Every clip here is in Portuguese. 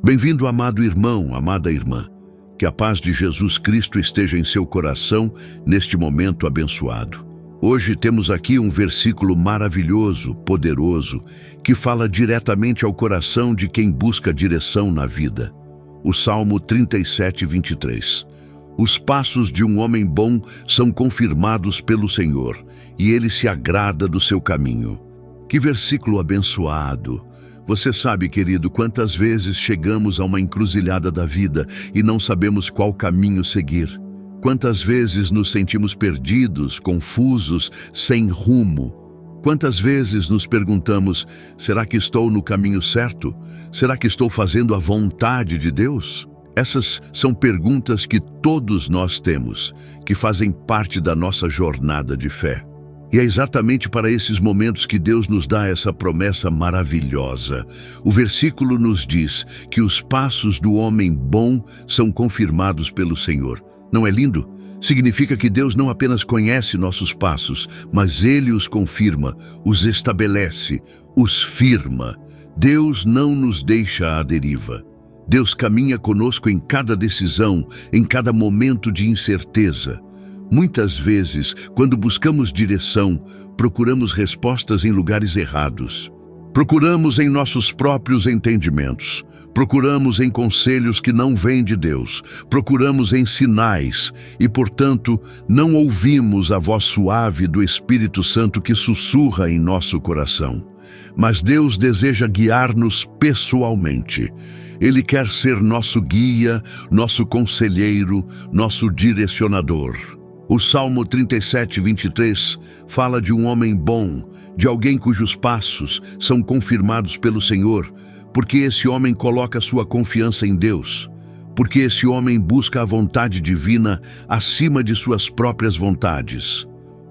Bem-vindo, amado irmão, amada irmã. Que a paz de Jesus Cristo esteja em seu coração neste momento abençoado. Hoje temos aqui um versículo maravilhoso, poderoso, que fala diretamente ao coração de quem busca direção na vida. O Salmo 37, 23. Os passos de um homem bom são confirmados pelo Senhor, e ele se agrada do seu caminho. Que versículo abençoado! Você sabe, querido, quantas vezes chegamos a uma encruzilhada da vida e não sabemos qual caminho seguir. Quantas vezes nos sentimos perdidos, confusos, sem rumo. Quantas vezes nos perguntamos, será que estou no caminho certo? Será que estou fazendo a vontade de Deus? Essas são perguntas que todos nós temos, que fazem parte da nossa jornada de fé. E é exatamente para esses momentos que Deus nos dá essa promessa maravilhosa. O versículo nos diz que os passos do homem bom são confirmados pelo Senhor. Não é lindo? Significa que Deus não apenas conhece nossos passos, mas Ele os confirma, os estabelece, os firma. Deus não nos deixa à deriva. Deus caminha conosco em cada decisão, em cada momento de incerteza. Muitas vezes, quando buscamos direção, procuramos respostas em lugares errados. Procuramos em nossos próprios entendimentos. Procuramos em conselhos que não vêm de Deus. Procuramos em sinais e, portanto, não ouvimos a voz suave do Espírito Santo que sussurra em nosso coração. Mas Deus deseja guiar-nos pessoalmente. Ele quer ser nosso guia, nosso conselheiro, nosso direcionador. O Salmo 37, 23 fala de um homem bom, de alguém cujos passos são confirmados pelo Senhor, porque esse homem coloca sua confiança em Deus, porque esse homem busca a vontade divina acima de suas próprias vontades.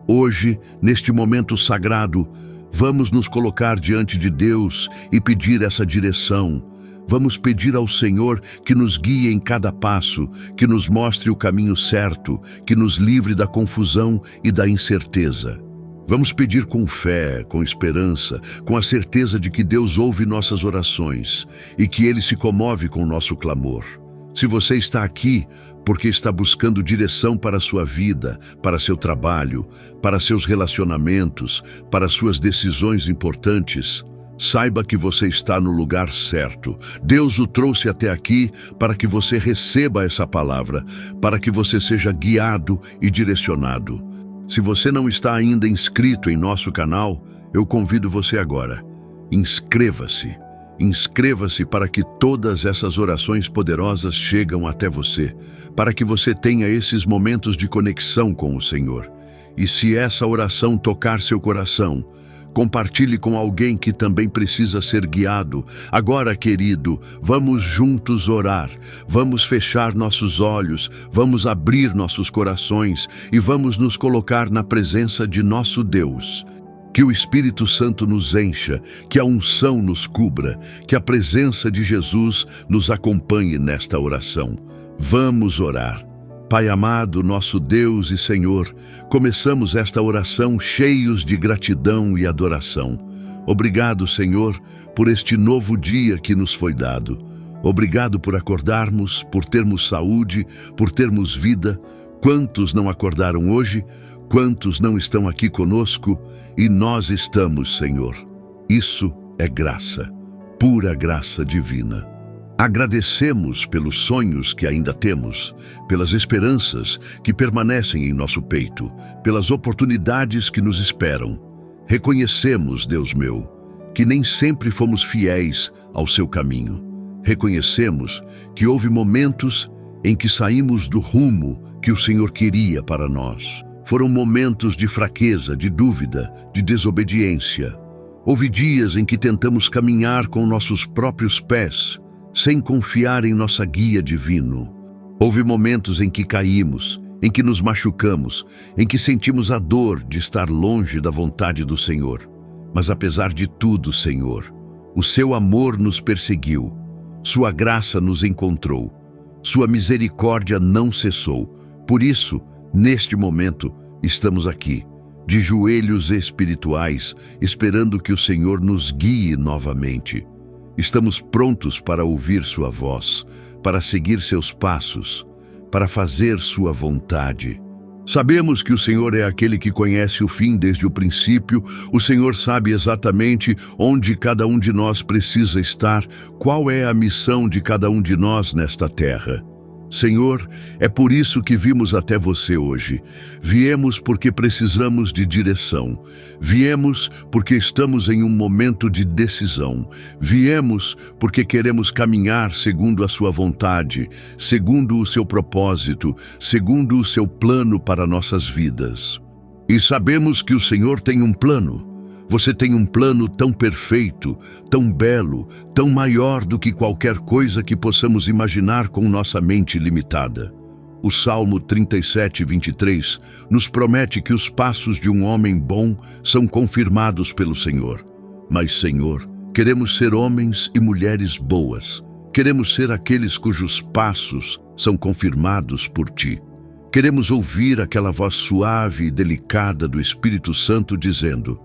Hoje, neste momento sagrado, vamos nos colocar diante de Deus e pedir essa direção. Vamos pedir ao Senhor que nos guie em cada passo, que nos mostre o caminho certo, que nos livre da confusão e da incerteza. Vamos pedir com fé, com esperança, com a certeza de que Deus ouve nossas orações e que Ele se comove com o nosso clamor. Se você está aqui porque está buscando direção para a sua vida, para seu trabalho, para seus relacionamentos, para suas decisões importantes, saiba que você está no lugar certo. Deus o trouxe até aqui para que você receba essa palavra, para que você seja guiado e direcionado. Se você não está ainda inscrito em nosso canal, eu convido você agora. Inscreva-se. Inscreva-se para que todas essas orações poderosas cheguem até você, para que você tenha esses momentos de conexão com o Senhor. E se essa oração tocar seu coração, compartilhe com alguém que também precisa ser guiado. Agora, querido, vamos juntos orar. Vamos fechar nossos olhos, vamos abrir nossos corações e vamos nos colocar na presença de nosso Deus. Que o Espírito Santo nos encha, que a unção nos cubra, que a presença de Jesus nos acompanhe nesta oração. Vamos orar. Pai amado, nosso Deus e Senhor, começamos esta oração cheios de gratidão e adoração. Obrigado, Senhor, por este novo dia que nos foi dado. Obrigado por acordarmos, por termos saúde, por termos vida. Quantos não acordaram hoje? Quantos não estão aqui conosco? E nós estamos, Senhor. Isso é graça, pura graça divina. Agradecemos pelos sonhos que ainda temos, pelas esperanças que permanecem em nosso peito, pelas oportunidades que nos esperam. Reconhecemos, Deus meu, que nem sempre fomos fiéis ao seu caminho. Reconhecemos que houve momentos em que saímos do rumo que o Senhor queria para nós. Foram momentos de fraqueza, de dúvida, de desobediência. Houve dias em que tentamos caminhar com nossos próprios pés, sem confiar em nossa guia divino. Houve momentos em que caímos, em que nos machucamos, em que sentimos a dor de estar longe da vontade do Senhor. Mas apesar de tudo, Senhor, o seu amor nos perseguiu, sua graça nos encontrou, sua misericórdia não cessou. Por isso, neste momento, estamos aqui, de joelhos espirituais, esperando que o Senhor nos guie novamente. Estamos prontos para ouvir sua voz, para seguir seus passos, para fazer sua vontade. Sabemos que o Senhor é aquele que conhece o fim desde o princípio. O Senhor sabe exatamente onde cada um de nós precisa estar, qual é a missão de cada um de nós nesta terra. Senhor, é por isso que vimos até você hoje. Viemos porque precisamos de direção. Viemos porque estamos em um momento de decisão. Viemos porque queremos caminhar segundo a sua vontade, segundo o seu propósito, segundo o seu plano para nossas vidas. E sabemos que o Senhor tem um plano. Você tem um plano tão perfeito, tão belo, tão maior do que qualquer coisa que possamos imaginar com nossa mente limitada. O Salmo 37:23 nos promete que os passos de um homem bom são confirmados pelo Senhor. Mas, Senhor, queremos ser homens e mulheres boas. Queremos ser aqueles cujos passos são confirmados por Ti. Queremos ouvir aquela voz suave e delicada do Espírito Santo dizendo: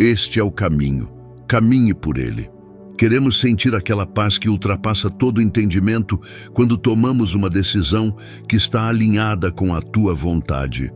este é o caminho, caminhe por ele. Queremos sentir aquela paz que ultrapassa todo entendimento quando tomamos uma decisão que está alinhada com a tua vontade.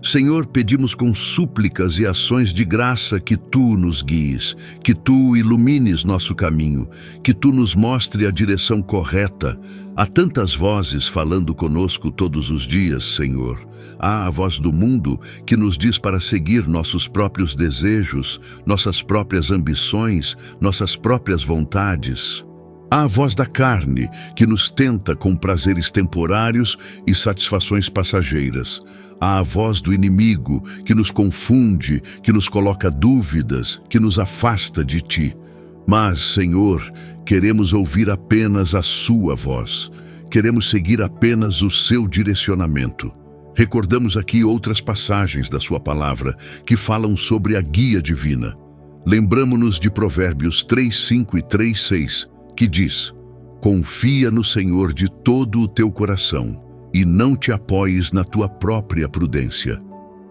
Senhor, pedimos com súplicas e ações de graça que tu nos guies, que tu ilumines nosso caminho, que tu nos mostre a direção correta. Há tantas vozes falando conosco todos os dias, Senhor. Há a voz do mundo que nos diz para seguir nossos próprios desejos, nossas próprias ambições, nossas próprias vontades. Há a voz da carne que nos tenta com prazeres temporários e satisfações passageiras. Há a voz do inimigo que nos confunde, que nos coloca dúvidas, que nos afasta de Ti. Mas, Senhor, queremos ouvir apenas a Sua voz. Queremos seguir apenas o Seu direcionamento. Recordamos aqui outras passagens da Sua palavra que falam sobre a guia divina. Lembramo-nos de Provérbios 3:5 e 3:6, que diz: confia no Senhor de todo o teu coração e não te apoies na tua própria prudência.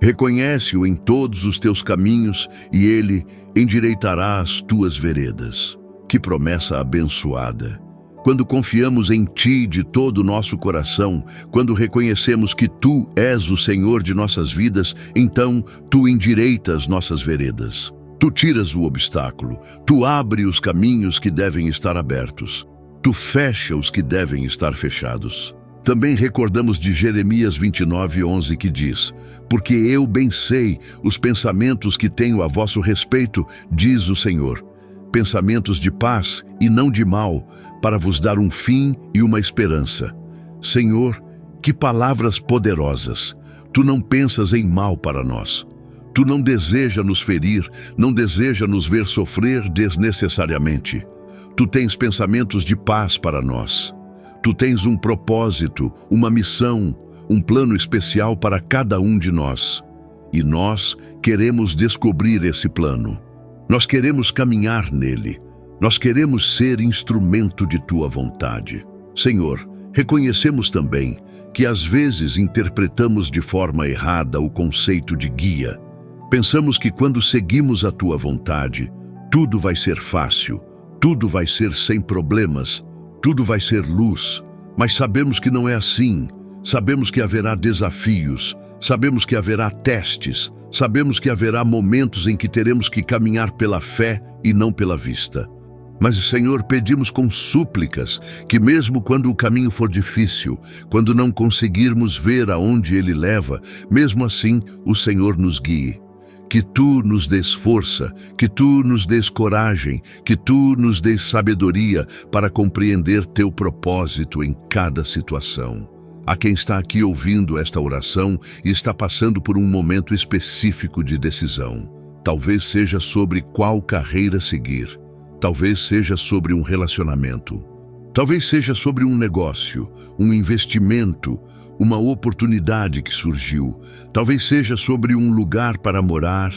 Reconhece-o em todos os teus caminhos e ele endireitará as tuas veredas. Que promessa abençoada! Quando confiamos em Ti de todo o nosso coração, quando reconhecemos que Tu és o Senhor de nossas vidas, então Tu endireitas nossas veredas. Tu tiras o obstáculo, Tu abre os caminhos que devem estar abertos. Tu fecha os que devem estar fechados. Também recordamos de Jeremias 29:11 que diz: porque eu bem sei os pensamentos que tenho a vosso respeito, diz o Senhor, pensamentos de paz e não de mal, para vos dar um fim e uma esperança. Senhor, que palavras poderosas! Tu não pensas em mal para nós. Tu não deseja nos ferir, não deseja nos ver sofrer desnecessariamente. Tu tens pensamentos de paz para nós. Tu tens um propósito, uma missão, um plano especial para cada um de nós. E nós queremos descobrir esse plano. Nós queremos caminhar nele. Nós queremos ser instrumento de Tua vontade. Senhor, reconhecemos também que às vezes interpretamos de forma errada o conceito de guia. Pensamos que quando seguimos a Tua vontade, tudo vai ser fácil, tudo vai ser sem problemas, tudo vai ser luz. Mas sabemos que não é assim. Sabemos que haverá desafios, sabemos que haverá testes, sabemos que haverá momentos em que teremos que caminhar pela fé e não pela vista. Mas, Senhor, pedimos com súplicas que mesmo quando o caminho for difícil, quando não conseguirmos ver aonde ele leva, mesmo assim o Senhor nos guie. Que Tu nos dês força, que Tu nos dês coragem, que Tu nos dês sabedoria para compreender Teu propósito em cada situação. A quem está aqui ouvindo esta oração e está passando por um momento específico de decisão. Talvez seja sobre qual carreira seguir. Talvez seja sobre um relacionamento. Talvez seja sobre um negócio, um investimento, uma oportunidade que surgiu. Talvez seja sobre um lugar para morar,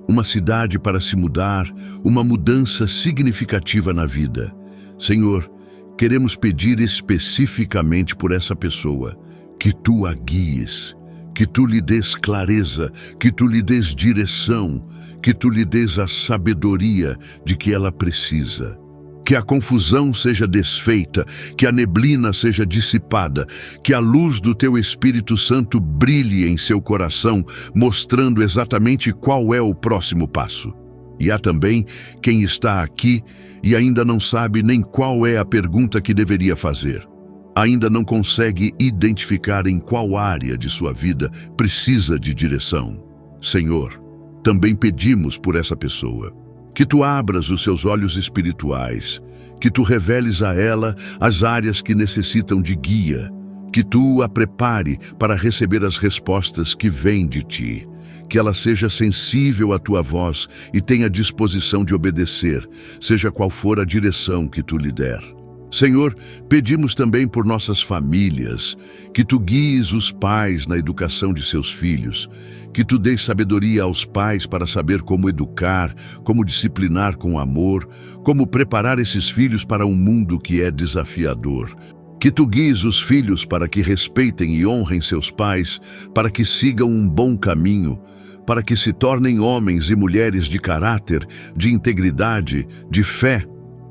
uma cidade para se mudar, uma mudança significativa na vida. Senhor, queremos pedir especificamente por essa pessoa, que Tu a guies, que Tu lhe dês clareza, que Tu lhe dês direção, que Tu lhe dês a sabedoria de que ela precisa. Que a confusão seja desfeita, que a neblina seja dissipada, que a luz do teu Espírito Santo brilhe em seu coração, mostrando exatamente qual é o próximo passo. E há também quem está aqui e ainda não sabe nem qual é a pergunta que deveria fazer. Ainda não consegue identificar em qual área de sua vida precisa de direção. Senhor, também pedimos por essa pessoa. Que tu abras os seus olhos espirituais, que tu reveles a ela as áreas que necessitam de guia, que tu a prepare para receber as respostas que vêm de ti, que ela seja sensível à tua voz e tenha disposição de obedecer, seja qual for a direção que tu lhe der. Senhor, pedimos também por nossas famílias, que tu guies os pais na educação de seus filhos, que tu dês sabedoria aos pais para saber como educar, como disciplinar com amor, como preparar esses filhos para um mundo que é desafiador. Que tu guies os filhos para que respeitem e honrem seus pais, para que sigam um bom caminho, para que se tornem homens e mulheres de caráter, de integridade, de fé.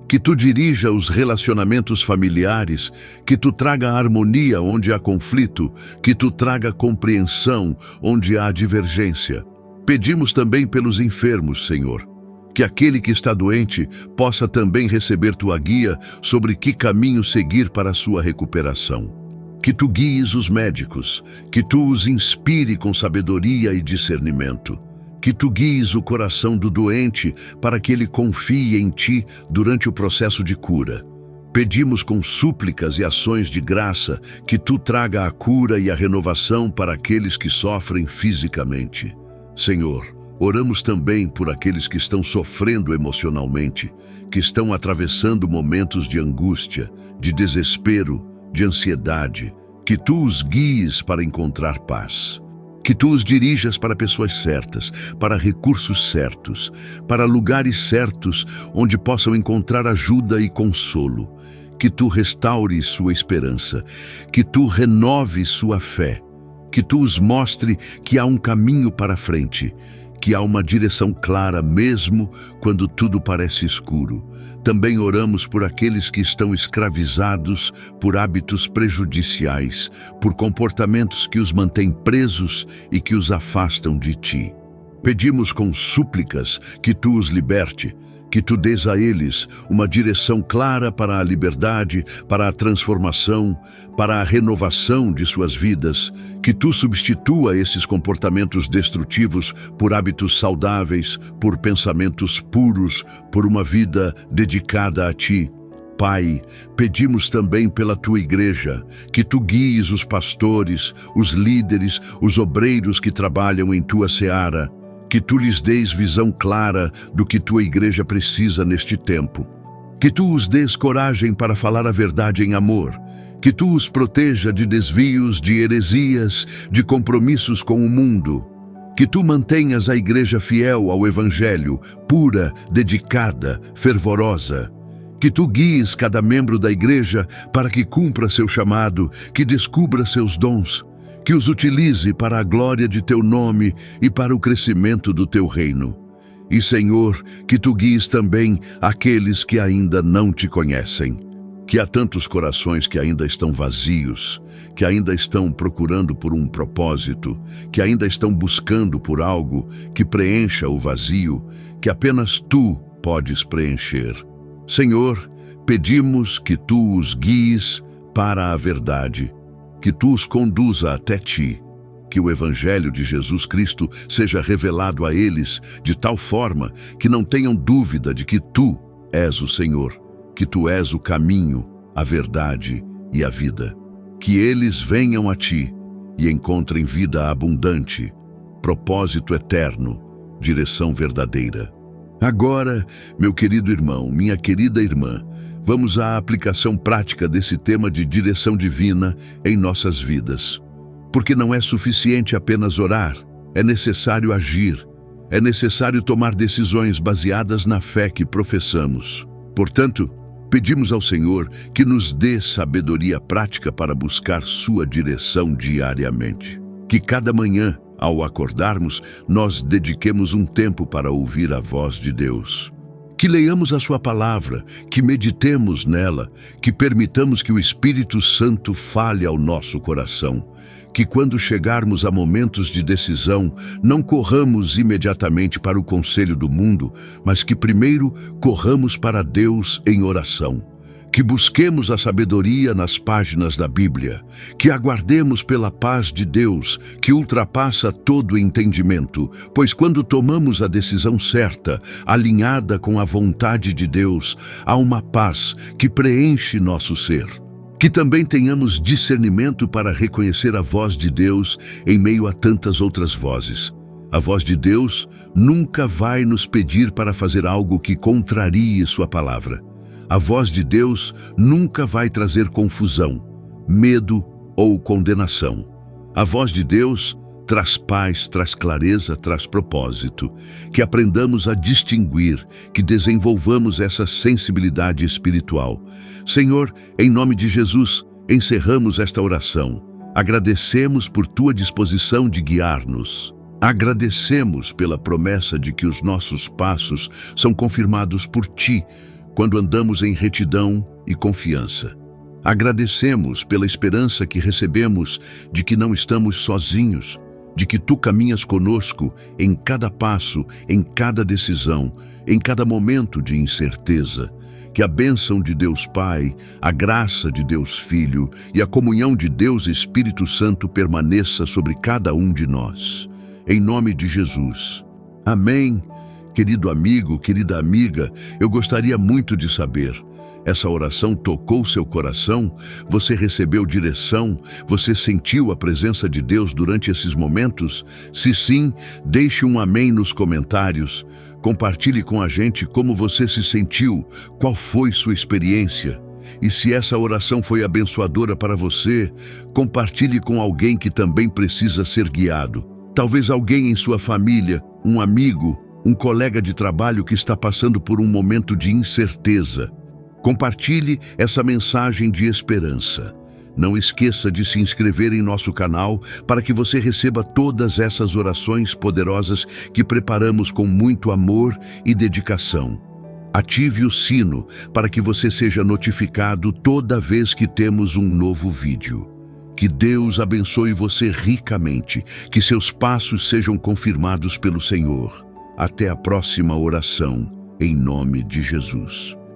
Que tu dirija os relacionamentos familiares, que tu traga harmonia onde há conflito, que tu traga compreensão onde há divergência. Pedimos também pelos enfermos, Senhor, que aquele que está doente possa também receber tua guia sobre que caminho seguir para a sua recuperação. Que tu guies os médicos, que tu os inspire com sabedoria e discernimento. Que tu guies o coração do doente para que ele confie em ti durante o processo de cura. Pedimos com súplicas e ações de graça que tu traga a cura e a renovação para aqueles que sofrem fisicamente. Senhor, oramos também por aqueles que estão sofrendo emocionalmente, que estão atravessando momentos de angústia, de desespero, de ansiedade. Que tu os guies para encontrar paz. Que tu os dirijas para pessoas certas, para recursos certos, para lugares certos onde possam encontrar ajuda e consolo. Que tu restaures sua esperança, que tu renoves sua fé, que tu os mostre que há um caminho para frente, que há uma direção clara mesmo quando tudo parece escuro. Também oramos por aqueles que estão escravizados por hábitos prejudiciais, por comportamentos que os mantêm presos e que os afastam de ti. Pedimos com súplicas que tu os liberte, que tu dês a eles uma direção clara para a liberdade, para a transformação, para a renovação de suas vidas, que tu substitua esses comportamentos destrutivos por hábitos saudáveis, por pensamentos puros, por uma vida dedicada a ti. Pai, pedimos também pela tua igreja, que tu guies os pastores, os líderes, os obreiros que trabalham em tua seara, que tu lhes dês visão clara do que tua igreja precisa neste tempo. Que tu os dês coragem para falar a verdade em amor. Que tu os proteja de desvios, de heresias, de compromissos com o mundo. Que tu mantenhas a igreja fiel ao Evangelho, pura, dedicada, fervorosa. Que tu guies cada membro da igreja para que cumpra seu chamado, que descubra seus dons, que os utilize para a glória de teu nome e para o crescimento do teu reino. E, Senhor, que tu guies também aqueles que ainda não te conhecem. Que há tantos corações que ainda estão vazios, que ainda estão procurando por um propósito, que ainda estão buscando por algo que preencha o vazio, que apenas tu podes preencher. Senhor, pedimos que tu os guies para a verdade, que tu os conduza até ti, que o Evangelho de Jesus Cristo seja revelado a eles de tal forma que não tenham dúvida de que tu és o Senhor, que tu és o caminho, a verdade e a vida. Que eles venham a ti e encontrem vida abundante, propósito eterno, direção verdadeira. Agora, meu querido irmão, minha querida irmã, vamos à aplicação prática desse tema de direção divina em nossas vidas. Porque não é suficiente apenas orar, é necessário agir, é necessário tomar decisões baseadas na fé que professamos. Portanto, pedimos ao Senhor que nos dê sabedoria prática para buscar sua direção diariamente. Que cada manhã, ao acordarmos, nós dediquemos um tempo para ouvir a voz de Deus. Que leiamos a sua palavra, que meditemos nela, que permitamos que o Espírito Santo fale ao nosso coração. Que quando chegarmos a momentos de decisão, não corramos imediatamente para o conselho do mundo, mas que primeiro corramos para Deus em oração. Que busquemos a sabedoria nas páginas da Bíblia, que aguardemos pela paz de Deus, que ultrapassa todo entendimento, pois quando tomamos a decisão certa, alinhada com a vontade de Deus, há uma paz que preenche nosso ser. Que também tenhamos discernimento para reconhecer a voz de Deus em meio a tantas outras vozes. A voz de Deus nunca vai nos pedir para fazer algo que contrarie sua palavra. A voz de Deus nunca vai trazer confusão, medo ou condenação. A voz de Deus traz paz, traz clareza, traz propósito. Que aprendamos a distinguir, que desenvolvamos essa sensibilidade espiritual. Senhor, em nome de Jesus, encerramos esta oração. Agradecemos por tua disposição de guiar-nos. Agradecemos pela promessa de que os nossos passos são confirmados por ti, quando andamos em retidão e confiança. Agradecemos pela esperança que recebemos de que não estamos sozinhos, de que tu caminhas conosco em cada passo, em cada decisão, em cada momento de incerteza. Que a bênção de Deus Pai, a graça de Deus Filho e a comunhão de Deus Espírito Santo permaneça sobre cada um de nós. Em nome de Jesus. Amém. Querido amigo, querida amiga, eu gostaria muito de saber, essa oração tocou seu coração? Você recebeu direção? Você sentiu a presença de Deus durante esses momentos? Se sim, deixe um amém nos comentários. Compartilhe com a gente como você se sentiu, qual foi sua experiência. E se essa oração foi abençoadora para você, compartilhe com alguém que também precisa ser guiado. Talvez alguém em sua família, um amigo, um colega de trabalho que está passando por um momento de incerteza. Compartilhe essa mensagem de esperança. Não esqueça de se inscrever em nosso canal para que você receba todas essas orações poderosas que preparamos com muito amor e dedicação. Ative o sino para que você seja notificado toda vez que temos um novo vídeo. Que Deus abençoe você ricamente, que seus passos sejam confirmados pelo Senhor. Até a próxima oração, em nome de Jesus.